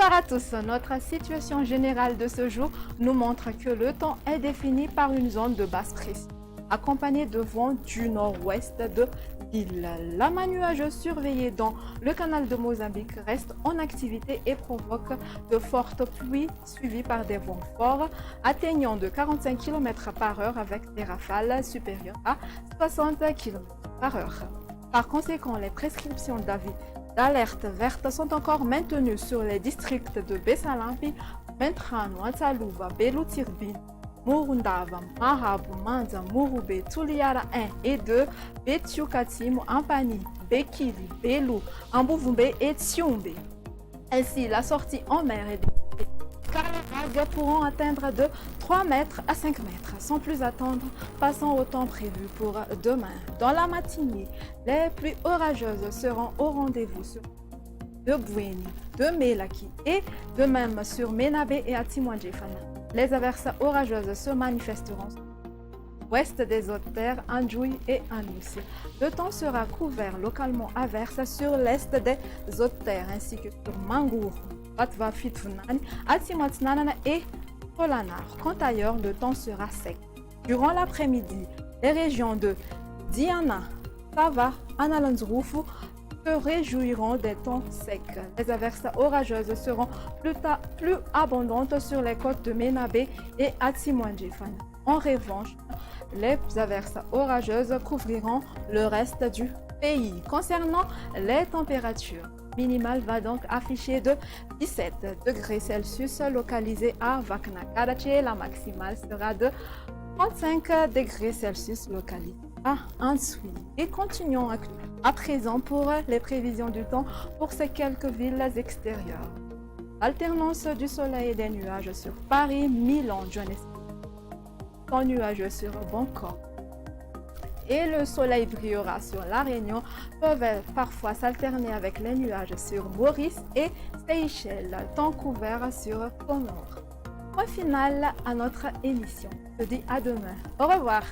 Bonsoir à tous. Notre situation générale de ce jour nous montre que le temps est défini par une zone de basse pression, accompagnée de vents du nord-ouest de l'île. L'amas nuageux surveillé dans le canal de Mozambique reste en activité et provoque de fortes pluies suivies par des vents forts atteignant de 45 km par heure avec des rafales supérieures à 60 km par heure. Par conséquent, les prescriptions d'avis d'alerte verte sont encore maintenues sur les districts de Bessalampi, Mentrano, Antaluva, Belutirbi, Murundava, Marabu, Manza, Murube, Tuliara 1 et 2, Betiukatimo, Ampani, Bekili, Belu, Ambuvumbe et Tsiumbe. Ainsi, la sortie en mer est car les vagues pourront atteindre de 3 mètres à 5 mètres. Sans plus attendre, passons au temps prévu pour demain. Dans la matinée, les pluies orageuses seront au rendez-vous sur de Bouéni, de Melaki et de même sur Menabe et Atimouadjefana. Les averses orageuses se manifesteront ouest des hautes terres, Andjoui et Anous. Le temps sera couvert localement averse sur l'est des hautes terres ainsi que sur Mangour, Batva Fitfunani, Atimatnanana et Polanar. Quant ailleurs, le temps sera sec. Durant l'après-midi, les régions de Diana, Sava, Analanzrufu se réjouiront des temps secs. Les averses orageuses seront plus abondantes sur les côtes de Menabe et Atimouadjefana. En revanche, les averses orageuses couvriront le reste du pays. Concernant les températures, minimale va donc afficher de 17 degrés Celsius localisée à Vakna-Karachi. La maximale sera de 35 degrés Celsius localisée à Ansui. Et continuons à présent pour les prévisions du temps pour ces quelques villes extérieures. Alternance du soleil et des nuages sur Paris, Milan, Johannesburg. Temps nuageux sur Bangkok. Et le soleil brillera sur La Réunion, peuvent parfois s'alterner avec les nuages sur Maurice et Seychelles, temps couvert sur Comores. Point final à notre émission. Je te dis à demain. Au revoir.